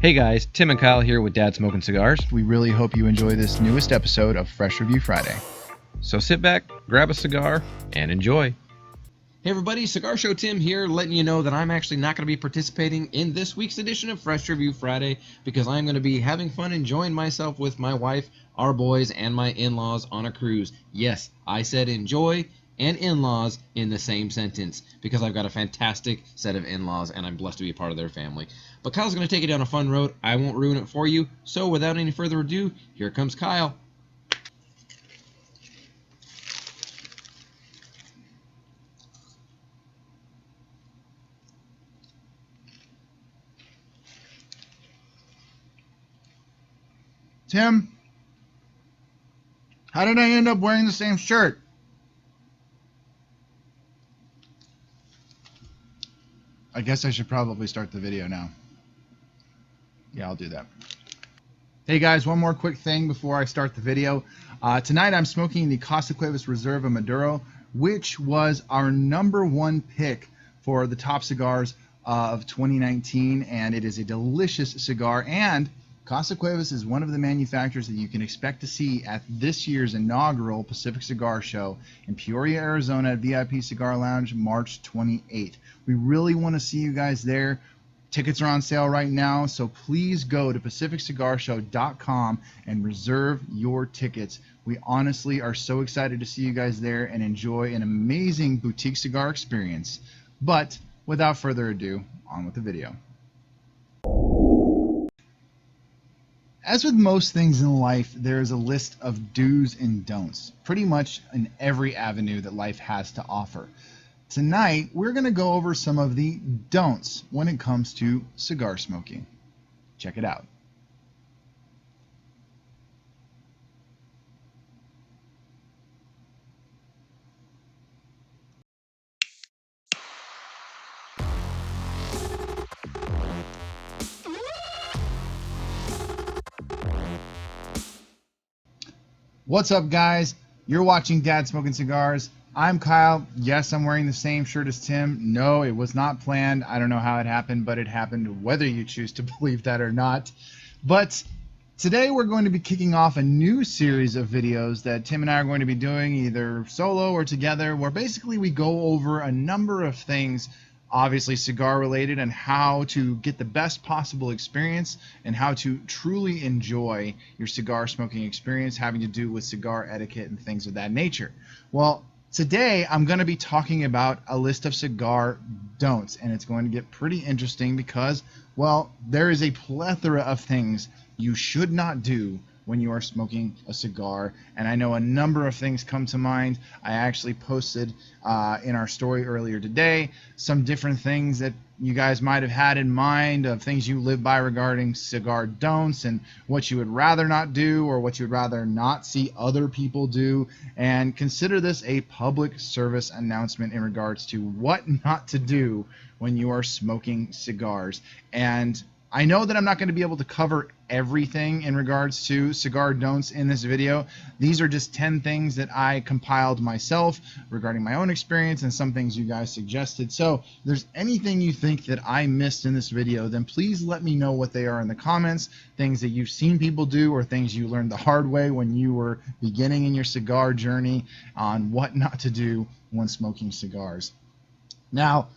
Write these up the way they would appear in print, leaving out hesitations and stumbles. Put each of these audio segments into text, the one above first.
Hey guys, Tim and Kyle here with Dad Smoking Cigars. We really hope you enjoy this newest episode of Fresh Review Friday. So sit back, grab a cigar, and enjoy. Hey everybody, Cigar Show Tim here, letting you know that I'm actually not going to be participating in this week's edition of Fresh Review Friday because I'm going to be having fun enjoying myself with my wife, our boys, and my in-laws on a cruise. Yes, I said enjoy and in-laws in the same sentence because I've got a fantastic set of in-laws and I'm blessed to be a part of their family. But Kyle's going to take you down a fun road. I won't ruin it for you. So without any further ado, here comes Kyle. Tim, how did I end up wearing the same shirt? I guess I should probably start the video now. Yeah, I'll do that. Hey guys, one more quick thing before I start the video. Tonight I'm smoking the Casa Cuevas Reserva Maduro, which was our #1 pick for the top cigars of 2019, and it is a delicious cigar. And Casa Cuevas is one of the manufacturers that you can expect to see at this year's inaugural Pacific Cigar Show in Peoria, Arizona at VIP Cigar Lounge, March 28th. We really want to see you guys there. Tickets are on sale right now, so please go to PacificCigarShow.com and reserve your tickets. We honestly are so excited to see you guys there and enjoy an amazing boutique cigar experience. But without further ado, on with the video. As with most things in life, there is a list of do's and don'ts, pretty much in every avenue that life has to offer. Tonight, we're going to go over some of the don'ts when it comes to cigar smoking. Check it out. What's up, guys? You're watching Dad Smoking Cigars. I'm Kyle. Yes, I'm wearing the same shirt as Tim. No, it was not planned. I don't know how it happened, but it happened, whether you choose to believe that or not. But today we're going to be kicking off a new series of videos that Tim and I are going to be doing either solo or together, where basically we go over a number of things, obviously cigar related, and how to get the best possible experience and how to truly enjoy your cigar smoking experience, having to do with cigar etiquette and things of that nature. Well, today I'm going to be talking about a list of cigar don'ts, and it's going to get pretty interesting because, well, there is a plethora of things you should not do when you are smoking a cigar, and I know a number of things come to mind. I actually posted in our story earlier today some different things that you guys might have had in mind of things you live by regarding cigar don'ts and what you would rather not do or what you would rather not see other people do, and consider this a public service announcement in regards to what not to do when you are smoking cigars. And I know that I'm not going to be able to cover everything in regards to cigar don'ts in this video. These are just 10 things that I compiled myself regarding my own experience and some things you guys suggested. So if there's anything you think that I missed in this video, then please let me know what they are in the comments, things that you've seen people do or things you learned the hard way when you were beginning in your cigar journey on what not to do when smoking cigars. Now,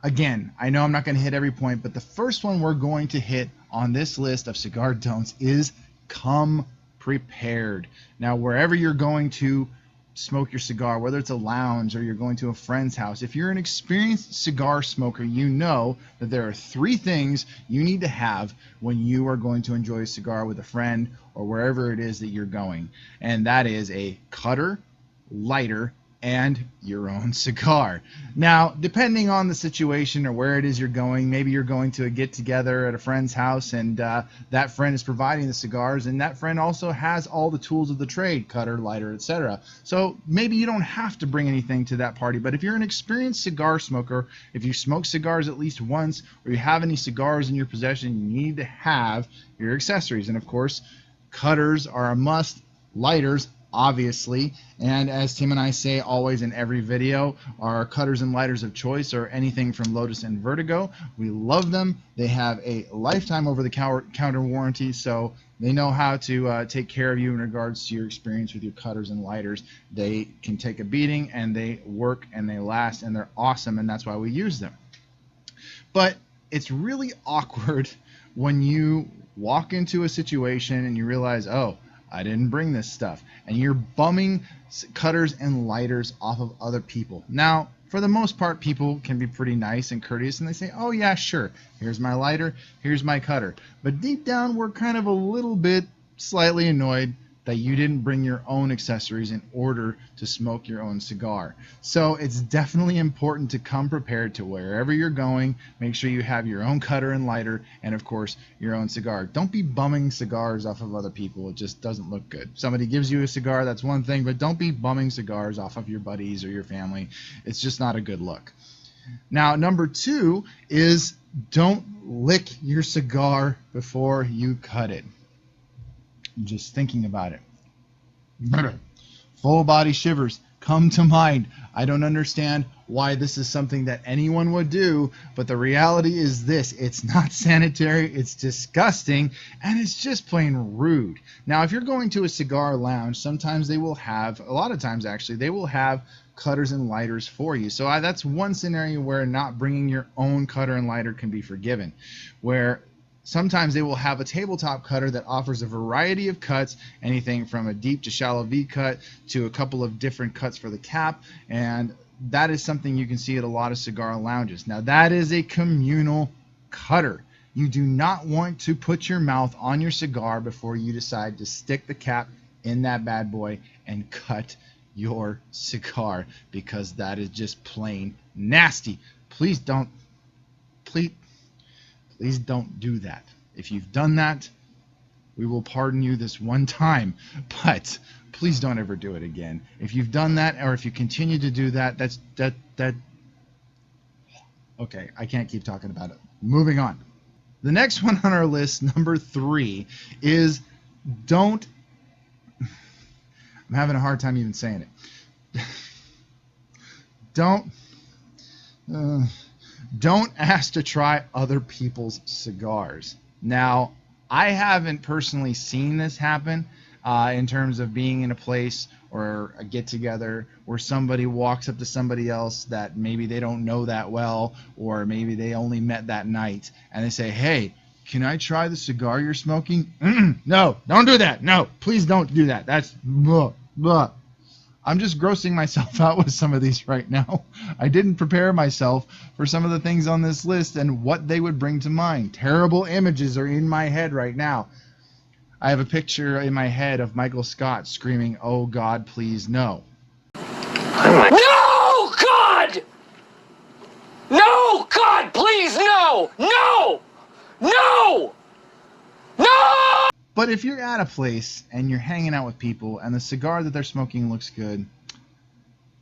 again, I know I'm not going to hit every point, but the first one we're going to hit on this list of cigar don'ts is come prepared. Now, wherever you're going to smoke your cigar, whether it's a lounge or you're going to a friend's house, if you're an experienced cigar smoker, you know that there are 3 things you need to have when you are going to enjoy a cigar with a friend or wherever it is that you're going. And that is a cutter, lighter, and your own cigar. Now, depending on the situation or where it is you're going, maybe you're going to a get-together at a friend's house and that friend is providing the cigars, and that friend also has all the tools of the trade, cutter, lighter, etc. So maybe you don't have to bring anything to that party, but if you're an experienced cigar smoker, if you smoke cigars at least once, or you have any cigars in your possession, you need to have your accessories. And of course, cutters are a must, lighters obviously. And as Tim and I say always in every video, our cutters and lighters of choice are anything from Lotus and Vertigo. We love them. They have a lifetime over-the-counter warranty, so they know how to take care of you in regards to your experience with your cutters and lighters. They can take a beating, and they work, and they last, and they're awesome, and that's why we use them. But it's really awkward when you walk into a situation and you realize, oh, I didn't bring this stuff, and you're bumming cutters and lighters off of other people. Now, for the most part, people can be pretty nice and courteous, and they say, oh yeah, sure, here's my lighter, here's my cutter. But deep down, we're kind of a little bit slightly annoyed that you didn't bring your own accessories in order to smoke your own cigar. So it's definitely important to come prepared to wherever you're going. Make sure you have your own cutter and lighter, and of course your own cigar. Don't be bumming cigars off of other people. It just doesn't look good. Somebody gives you a cigar, that's one thing, but don't be bumming cigars off of your buddies or your family. It's just not a good look. Now, number 2 is don't lick your cigar before you cut it. Just thinking about it. Full body shivers come to mind. I don't understand why this is something that anyone would do, but the reality is this: it's not sanitary, it's disgusting, and it's just plain rude. Now, if you're going to a cigar lounge, sometimes they will have, a lot of times actually, they will have cutters and lighters for you. So that's one scenario where not bringing your own cutter and lighter can be forgiven, where sometimes they will have a tabletop cutter that offers a variety of cuts, anything from a deep to shallow V cut to a couple of different cuts for the cap, and that is something you can see at a lot of cigar lounges. Now, that is a communal cutter. You do not want to put your mouth on your cigar before you decide to stick the cap in that bad boy and cut your cigar, because that is just plain nasty. Please don't do that. If you've done that, we will pardon you this one time, but please don't ever do it again. If you've done that, or if you continue to do that, that okay, I can't keep talking about it. Moving on. The next one on our list, number 3, is don't I'm having a hard time even saying it. Don't ask to try other people's cigars. Now, I haven't personally seen this happen in terms of being in a place or a get-together where somebody walks up to somebody else that maybe they don't know that well, or maybe they only met that night, and they say, hey, can I try the cigar you're smoking? No, don't do that. No, please don't do that. That's blah, blah. I'm just grossing myself out with some of these right now. I didn't prepare myself for some of the things on this list and what they would bring to mind. Terrible images are in my head right now. I have a picture in my head of Michael Scott screaming, "Oh God, please no." No, God! No, God, please, no! No! No! No! But if you're at a place and you're hanging out with people and the cigar that they're smoking looks good,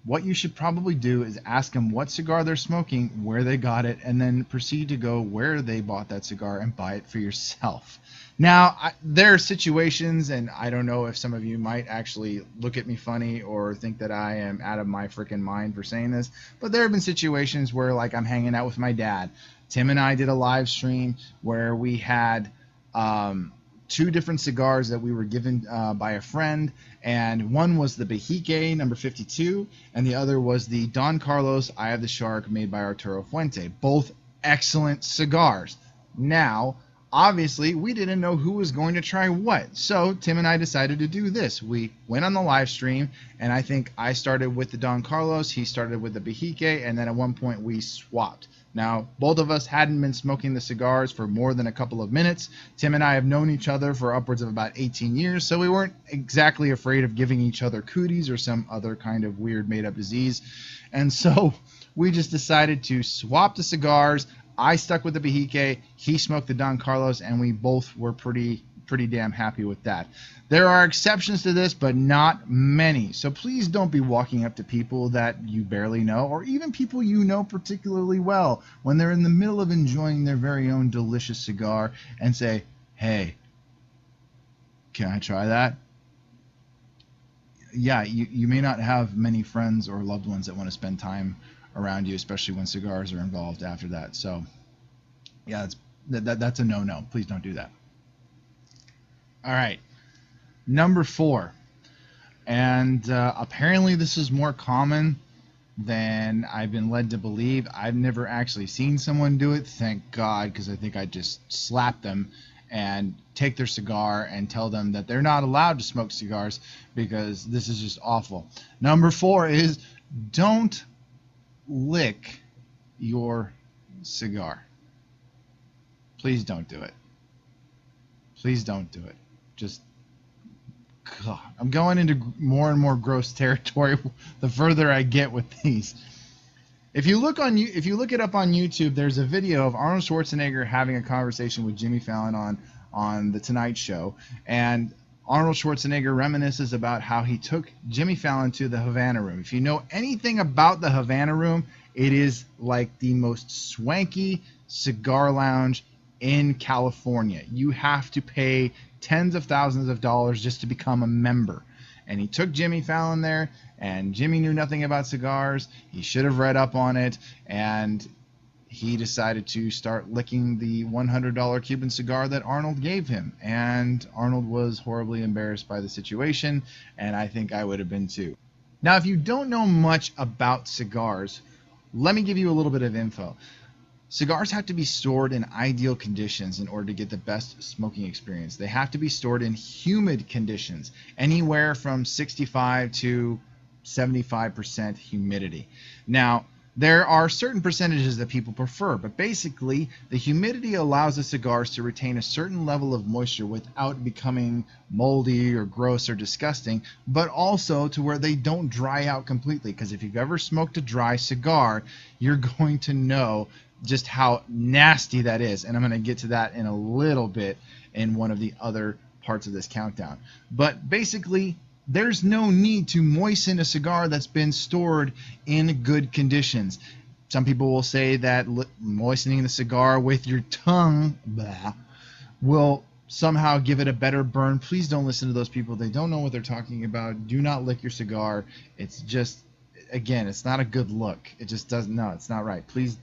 what you should probably do is ask them what cigar they're smoking, where they got it, and then proceed to go where they bought that cigar and buy it for yourself. Now, there are situations, and I don't know if some of you might actually look at me funny or think that I am out of my freaking mind for saying this, but there have been situations where, like, I'm hanging out with my dad. Tim and I did a live stream where we had 2 different cigars that we were given by a friend, and one was the Behique number 52, and the other was the Don Carlos Eye of the Shark made by Arturo Fuente. Both excellent cigars. Now, obviously, we didn't know who was going to try what, so Tim and I decided to do this. We went on the live stream, and I think I started with the Don Carlos, he started with the Behique, and then at one point we swapped. Now, both of us hadn't been smoking the cigars for more than a couple of minutes. Tim and I have known each other for upwards of about 18 years, so we weren't exactly afraid of giving each other cooties or some other kind of weird made-up disease. And so we just decided to swap the cigars. I stuck with the Behique, he smoked the Don Carlos, and we both were pretty damn happy with that. There are exceptions to this, but not many. So please don't be walking up to people that you barely know, or even people you know particularly well, when they're in the middle of enjoying their very own delicious cigar, and say, hey, can I try that? yeah, you may not have many friends or loved ones that want to spend time around you, especially when cigars are involved after that. So, yeah, that's a no-no. Please don't do that. All right, number 4, and apparently this is more common than I've been led to believe. I've never actually seen someone do it, thank God, because I think I'd just slap them and take their cigar and tell them that they're not allowed to smoke cigars because this is just awful. Number 4 is don't lick your cigar. Please don't do it. Please don't do it. Just, God, I'm going into more and more gross territory the further I get with these. If you look it up on YouTube, there's a video of Arnold Schwarzenegger having a conversation with Jimmy Fallon on the Tonight Show, and Arnold Schwarzenegger reminisces about how he took Jimmy Fallon to the Havana Room. If you know anything about the Havana Room, it is like the most swanky cigar lounge in California. You have to pay tens of thousands of dollars just to become a member. And he took Jimmy Fallon there, and Jimmy knew nothing about cigars. He should have read up on it, and he decided to start licking the $100 Cuban cigar that Arnold gave him. And Arnold was horribly embarrassed by the situation, and I think I would have been too. Now, if you don't know much about cigars, let me give you a little bit of info. Cigars have to be stored in ideal conditions in order to get the best smoking experience. They have to be stored in humid conditions, anywhere from 65 to 75% humidity. Now, there are certain percentages that people prefer, but basically the humidity allows the cigars to retain a certain level of moisture without becoming moldy or gross or disgusting, but also to where they don't dry out completely. Because if you've ever smoked a dry cigar, you're going to know just how nasty that is. And I'm going to get to that in a little bit in one of the other parts of this countdown. But basically, there's no need to moisten a cigar that's been stored in good conditions. Some people will say that moistening the cigar with your tongue will somehow give it a better burn. Please don't listen to those people. They don't know what they're talking about. Do not lick your cigar. It's just, again, it's not a good look. It just doesn't, no, it's not right. Please.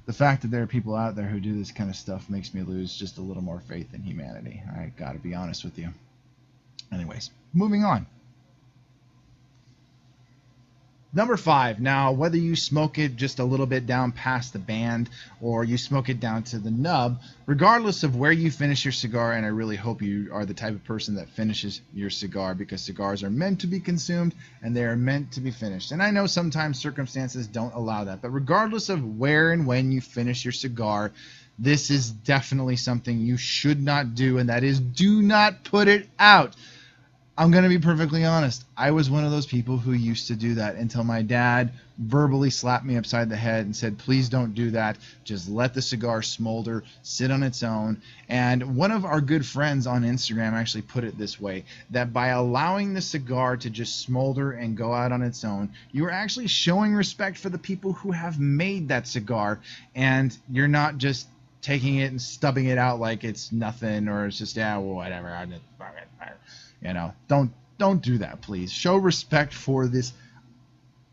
The fact that there are people out there who do this kind of stuff makes me lose just a little more faith in humanity. I gotta be honest with you. Anyways, moving on. Number 5. Now, whether you smoke it just a little bit down past the band or you smoke it down to the nub, regardless of where you finish your cigar, and I really hope you are the type of person that finishes your cigar, because cigars are meant to be consumed and they are meant to be finished. And I know sometimes circumstances don't allow that, but regardless of where and when you finish your cigar, this is definitely something you should not do, and that is, do not put it out. I'm going to be perfectly honest. I was one of those people who used to do that until my dad verbally slapped me upside the head and said, please don't do that. Just let the cigar smolder, sit on its own. And one of our good friends on Instagram actually put it this way, that by allowing the cigar to just smolder and go out on its own, you are actually showing respect for the people who have made that cigar, and you're not just taking it and stubbing it out like it's nothing, or it's just, yeah, well, whatever. You know, don't do that, please. Show respect for this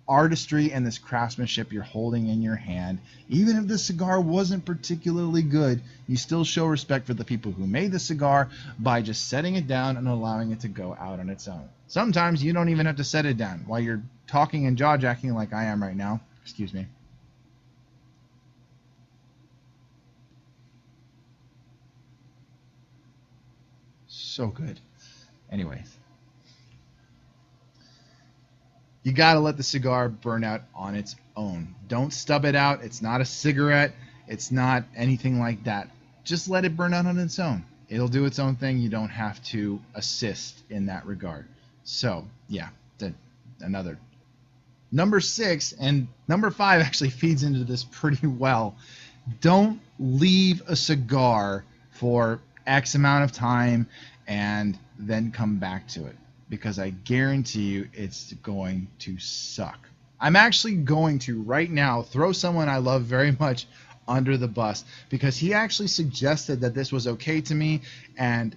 artistry and this craftsmanship you're holding in your hand. Even if the cigar wasn't particularly good, you still show respect for the people who made the cigar by just setting it down and allowing it to go out on its own. Sometimes you don't even have to set it down while you're talking and jaw-jacking like I am right now. Excuse me. So good. Anyways, you gotta let the cigar burn out on its own. Don't stub it out. It's not a cigarette. It's not anything like that. Just let it burn out on its own. It'll do its own thing. You don't have to assist in that regard. So, yeah, another. Number 6 and number 5 actually feeds into this pretty well. Don't leave a cigar for X amount of time and then come back to it, because I guarantee you it's going to suck. I'm actually going to right now throw someone I love very much under the bus, because he actually suggested that this was okay to me, and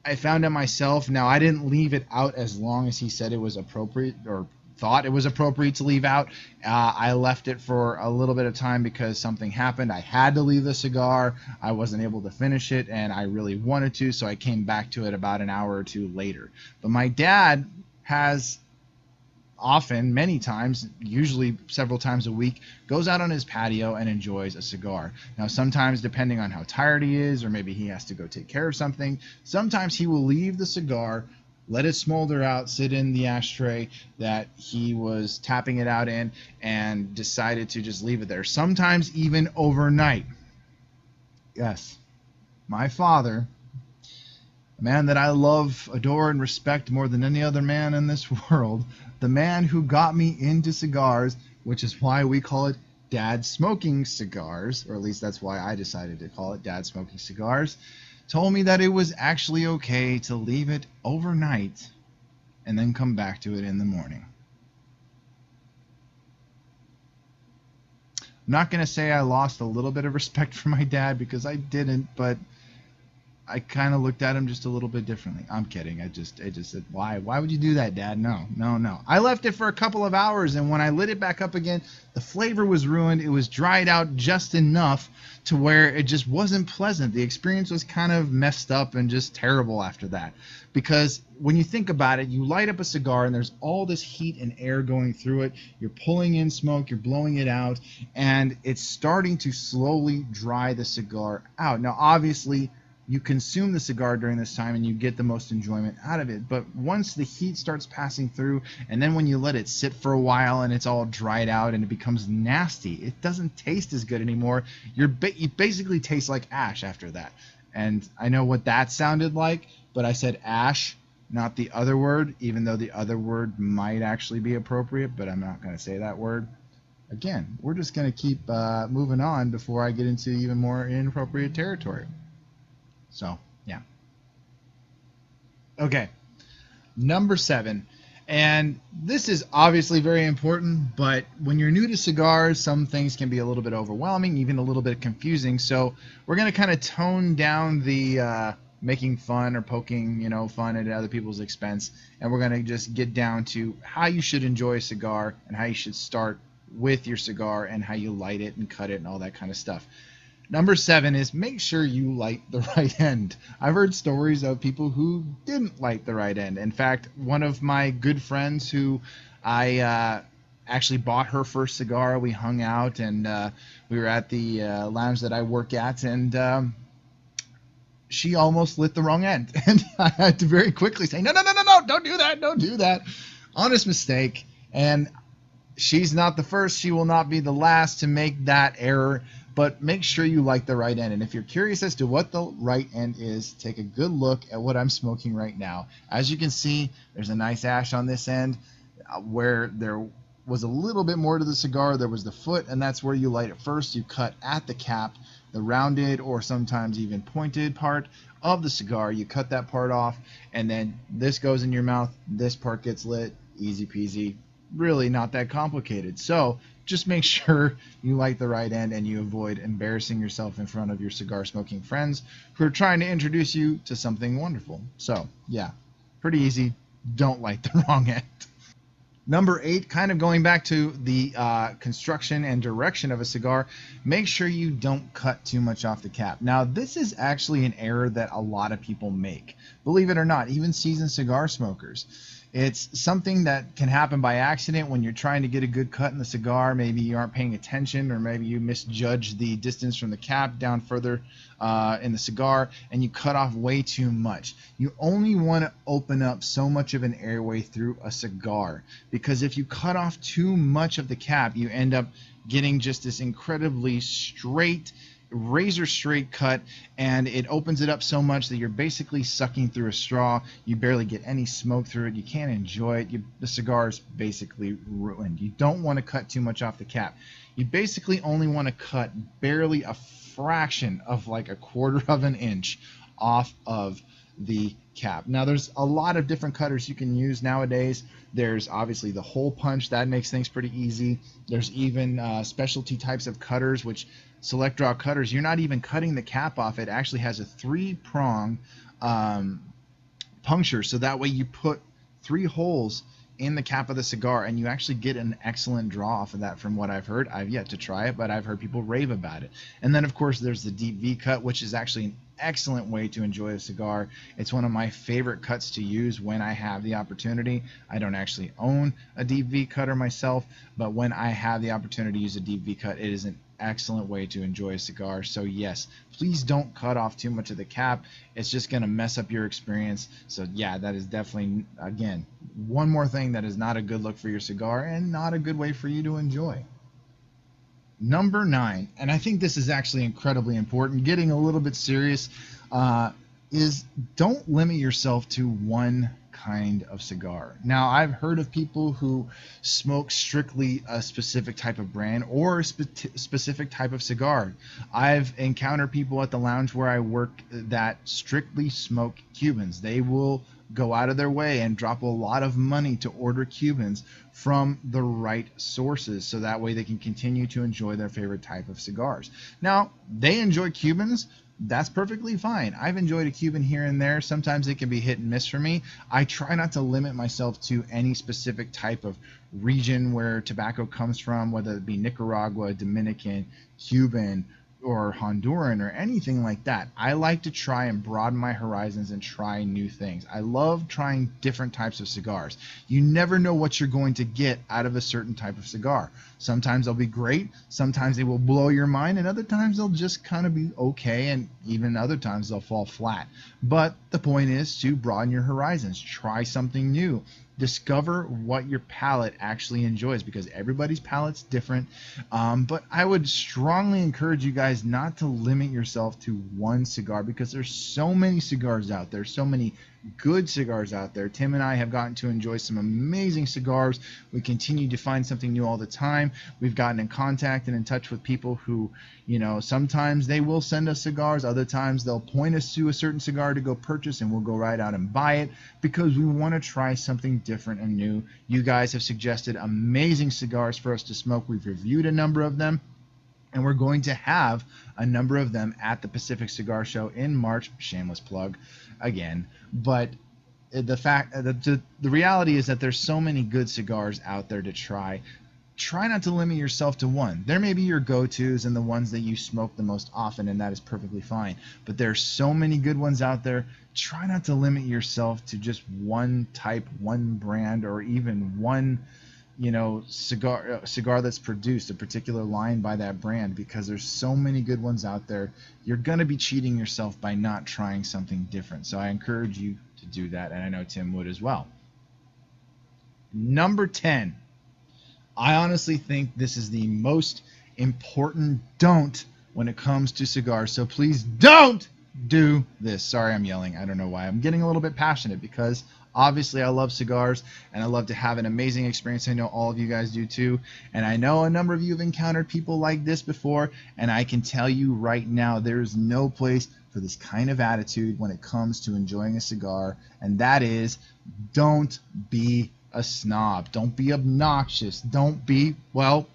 I found out myself. Now, I didn't leave it out as long as he said it was appropriate, or thought it was appropriate to leave out. I left it for a little bit of time because something happened. I had to leave the cigar. I wasn't able to finish it, and I really wanted to, so I came back to it about an hour or two later. But my dad has often, many times, usually several times a week, goes out on his patio and enjoys a cigar. Now, sometimes, depending on how tired he is, or maybe he has to go take care of something, sometimes he will leave the cigar, let it smolder out, sit in the ashtray that he was tapping it out in, and decided to just leave it there. Sometimes even overnight. Yes, my father, a man that I love, adore, and respect more than any other man in this world, the man who got me into cigars, which is why we call it Dad Smoking Cigars, or at least that's why I decided to call it Dad Smoking Cigars, told me that it was actually okay to leave it overnight and then come back to it in the morning. I'm not going to say I lost a little bit of respect for my dad, because I didn't, but I kind of looked at him just a little bit differently. I'm kidding. I just said, why would you do that, Dad? No. I left it for a couple of hours, and when I lit it back up again, the flavor was ruined. It was dried out just enough to where it just wasn't pleasant. The experience was kind of messed up and just terrible after that. Because when you think about it, you light up a cigar and there's all this heat and air going through it. You're pulling in smoke, you're blowing it out, and it's starting to slowly dry the cigar out. Now, obviously, you consume the cigar during this time and you get the most enjoyment out of it. But once the heat starts passing through, and then when you let it sit for a while and it's all dried out and it becomes nasty, it doesn't taste as good anymore. You basically taste like ash after that. And I know what that sounded like, but I said ash, not the other word, even though the other word might actually be appropriate, but I'm not going to say that word. Again, we're just going to keep moving on before I get into even more inappropriate territory. So, yeah. Okay. Number 7. And this is obviously very important, but when you're new to cigars, some things can be a little bit overwhelming, even a little bit confusing. So we're going to kind of tone down the making fun or poking, fun at other people's expense. And we're going to just get down to how you should enjoy a cigar and how you should start with your cigar and how you light it and cut it and all that kind of stuff. Number 7 is make sure you light the right end. I've heard stories of people who didn't light the right end. In fact, one of my good friends who I actually bought her first cigar, we hung out and we were at the lounge that I work at, and she almost lit the wrong end. And I had to very quickly say, no, don't do that. Honest mistake. And she's not the first. She will not be the last to make that error. But make sure you light the right end. And if you're curious as to what the right end is, take a good look at what I'm smoking right now. As you can see, there's a nice ash on this end. Where there was a little bit more to the cigar, there was the foot, and that's where you light it first. You cut at the cap, the rounded or sometimes even pointed part of the cigar. You cut that part off, and then this goes in your mouth. This part gets lit. Easy peasy. Really not that complicated. So just make sure you light the right end and you avoid embarrassing yourself in front of your cigar smoking friends who are trying to introduce you to something wonderful. So yeah, pretty easy. Don't light the wrong end. Number 8, kind of going back to the construction and direction of a cigar, make sure you don't cut too much off the cap. Now, this is actually an error that a lot of people make. Believe it or not, even seasoned cigar smokers. It's something that can happen by accident when you're trying to get a good cut in the cigar. Maybe you aren't paying attention, or maybe you misjudge the distance from the cap down further in the cigar, and you cut off way too much. You only want to open up so much of an airway through a cigar, because if you cut off too much of the cap, you end up getting just this incredibly straight, razor straight cut, and it opens it up so much that you're basically sucking through a straw. You barely get any smoke through it. You can't enjoy it. The cigar is basically ruined. You don't want to cut too much off the cap. You basically only want to cut barely a fraction of like a quarter of an inch off of the cap. Now, there's a lot of different cutters you can use nowadays. There's obviously the hole punch. That makes things pretty easy. There's even specialty types of cutters, which select draw cutters, you're not even cutting the cap off. It actually has a 3-prong puncture, so that way you put 3 holes in the cap of the cigar and you actually get an excellent draw off of that. From what I've heard, I've yet to try it, but I've heard people rave about it. And then of course there's the deep V cut, which is actually an excellent way to enjoy a cigar. It's one of my favorite cuts to use when I have the opportunity. I don't actually own a deep V cutter myself, but when I have the opportunity to use a deep V cut, it is an excellent way to enjoy a cigar. So yes, please don't cut off too much of the cap. It's just going to mess up your experience. So yeah, that is definitely, again, one more thing that is not a good look for your cigar and not a good way for you to enjoy. Number 9, and I think this is actually incredibly important, getting a little bit serious, is don't limit yourself to one kind of cigar. Now, I've heard of people who smoke strictly a specific type of brand or a specific type of cigar. I've encountered people at the lounge where I work that strictly smoke Cubans. They will go out of their way and drop a lot of money to order Cubans from the right sources, so that way they can continue to enjoy their favorite type of cigars. Now, they enjoy Cubans. That's perfectly fine. I've enjoyed a Cuban here and there. Sometimes it can be hit and miss for me. I try not to limit myself to any specific type of region where tobacco comes from, whether it be Nicaragua, Dominican, Cuban, or Honduran, or anything like that. I like to try and broaden my horizons and try new things. I love trying different types of cigars. You never know what you're going to get out of a certain type of cigar. Sometimes they'll be great, sometimes they will blow your mind, and other times they'll just kind of be okay, and even other times they'll fall flat. But the point is to broaden your horizons, try something new. Discover what your palate actually enjoys, because everybody's palate's different. But I would strongly encourage you guys not to limit yourself to one cigar, because there's so many cigars out there, so many good cigars out there. Tim and I have gotten to enjoy some amazing cigars. We continue to find something new all the time. We've gotten in contact and in touch with people who, sometimes they will send us cigars, other times they'll point us to a certain cigar to go purchase, and we'll go right out and buy it because we want to try something different and new. You guys have suggested amazing cigars for us to smoke. We've reviewed a number of them, and we're going to have a number of them at the Pacific Cigar Show in March. Shameless plug again. But the reality is that there's so many good cigars out there to try. Try not to limit yourself to one. There may be your go-tos and the ones that you smoke the most often, and that is perfectly fine. But there's so many good ones out there. Try not to limit yourself to just one type, one brand, or even one cigar that's produced, a particular line by that brand, because there's so many good ones out there. You're going to be cheating yourself by not trying something different. So I encourage you to do that, and I know Tim would as well. Number 10. I honestly think this is the most important don't when it comes to cigars. So please don't do this. Sorry, I'm yelling. I don't know why. I'm getting a little bit passionate because obviously I love cigars and I love to have an amazing experience. I know all of you guys do too. And I know a number of you have encountered people like this before. And I can tell you right now, there's no place for this kind of attitude when it comes to enjoying a cigar. And that is, don't be a snob. Don't be obnoxious. Don't be,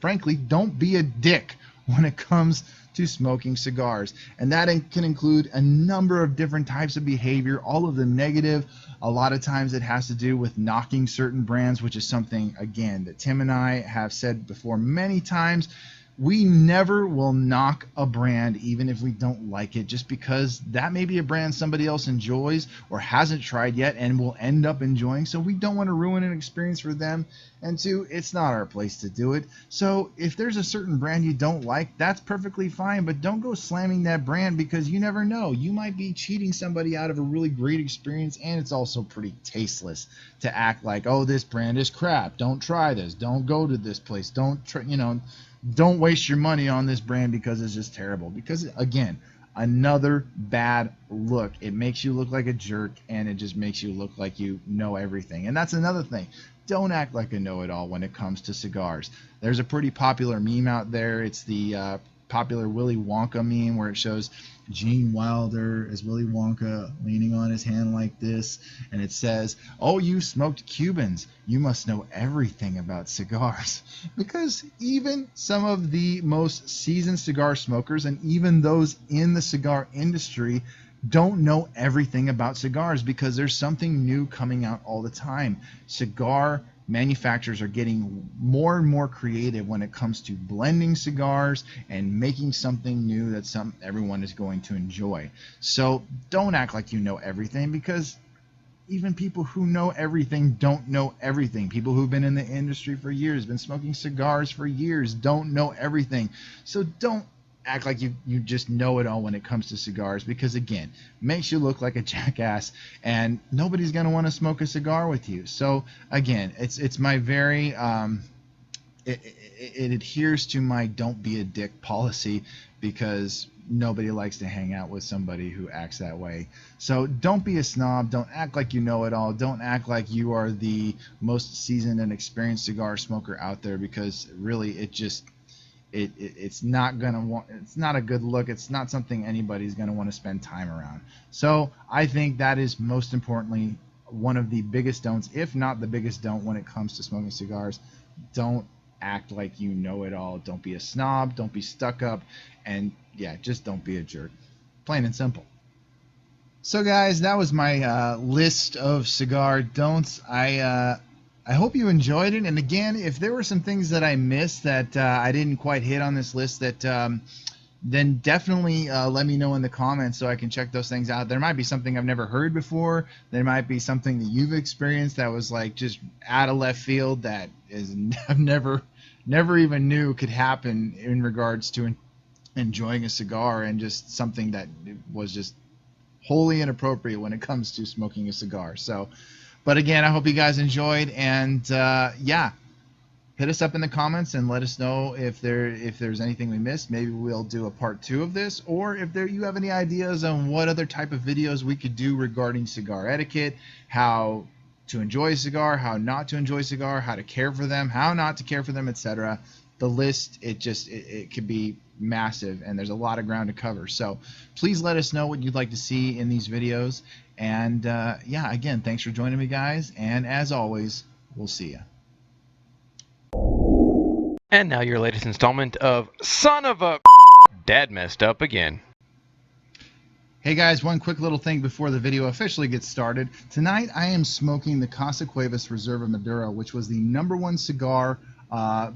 frankly, don't be a dick when it comes to smoking cigars. And that can include a number of different types of behavior, all of them negative. A lot of times it has to do with knocking certain brands, which is something, again, that Tim and I have said before many times. We never will knock a brand, even if we don't like it, just because that may be a brand somebody else enjoys or hasn't tried yet and will end up enjoying. So we don't want to ruin an experience for them. And two, it's not our place to do it. So if there's a certain brand you don't like, that's perfectly fine, but don't go slamming that brand, because you never know. You might be cheating somebody out of a really great experience, and it's also pretty tasteless to act like, oh, this brand is crap. Don't try this. Don't go to this place. Don't try, don't waste your money on this brand because it's just terrible. Because, again, another bad look. It makes you look like a jerk, and it just makes you look like you know everything. And that's another thing. Don't act like a know-it-all when it comes to cigars. There's a pretty popular meme out there. It's the popular Willy Wonka meme where it shows Gene Wilder as Willy Wonka leaning on his hand like this, and it says, "Oh, you smoked Cubans. You must know everything about cigars." Because even some of the most seasoned cigar smokers, and even those in the cigar industry, don't know everything about cigars because there's something new coming out all the time. Cigar manufacturers are getting more and more creative when it comes to blending cigars and making something new that everyone is going to enjoy. So don't act like you know everything, because even people who know everything don't know everything. People who've been in the industry for years, been smoking cigars for years, don't know everything. So don't act like you just know it all when it comes to cigars, because again, makes you look like a jackass, and nobody's going to want to smoke a cigar with you. So again, it's my very it adheres to my don't be a dick policy, because nobody likes to hang out with somebody who acts that way. So don't be a snob. Don't act like you know it all. Don't act like you are the most seasoned and experienced cigar smoker out there, because really it's not a good look. It's not something anybody's going to want to spend time around. So I think that is most importantly one of the biggest don'ts, if not the biggest don't, when it comes to smoking cigars. Don't act like you know it all. Don't be a snob. Don't be stuck up. And yeah, just don't be a jerk. Plain and simple. So guys, that was my list of cigar don'ts. I hope you enjoyed it. And again, if there were some things that I missed that I didn't quite hit on this list, that then definitely let me know in the comments so I can check those things out. There might be something I've never heard before. There might be something that you've experienced that was like just out of left field that is I've never even knew could happen in regards to enjoying a cigar, and just something that was just wholly inappropriate when it comes to smoking a cigar. So, but again, I hope you guys enjoyed, and yeah, hit us up in the comments and let us know if there's anything we missed. Maybe we'll do a part 2 of this, or if you have any ideas on what other type of videos we could do regarding cigar etiquette, how to enjoy a cigar, how not to enjoy a cigar, how to care for them, how not to care for them, etc. The list, it could be massive, and there's a lot of ground to cover. So please let us know what you'd like to see in these videos. And yeah, again, thanks for joining me, guys, and as always, we'll see you. And now your latest installment of Son of a Dad Messed Up Again. Hey guys, one quick little thing before the video officially gets started. Tonight I am smoking the Casa Cuevas Reserva Maduro, which was the #1 cigar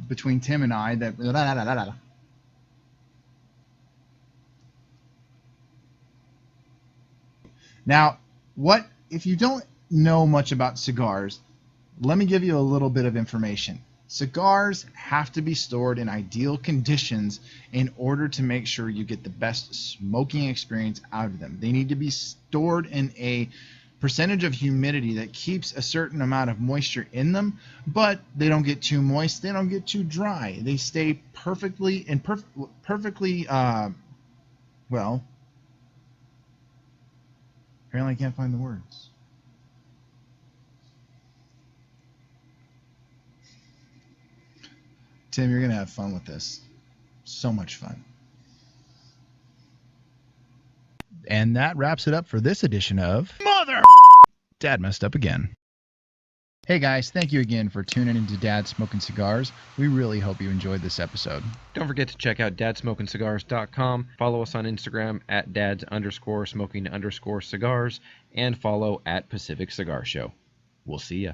between Tim and I. Now, if you don't know much about cigars, let me give you a little bit of information. Cigars have to be stored in ideal conditions in order to make sure you get the best smoking experience out of them. They need to be stored in a percentage of humidity that keeps a certain amount of moisture in them, but they don't get too moist, they don't get too dry. They stay perfectly, well, apparently I can't find the words. Tim, you're going to have fun with this. So much fun. And that wraps it up for this edition of Mother Dad Messed Up Again. Hey guys, thank you again for tuning into Dad Smoking Cigars. We really hope you enjoyed this episode. Don't forget to check out dadsmokingcigars.com. Follow us on Instagram at dads_smoking_cigars, and follow at Pacific Cigar Show. We'll see ya.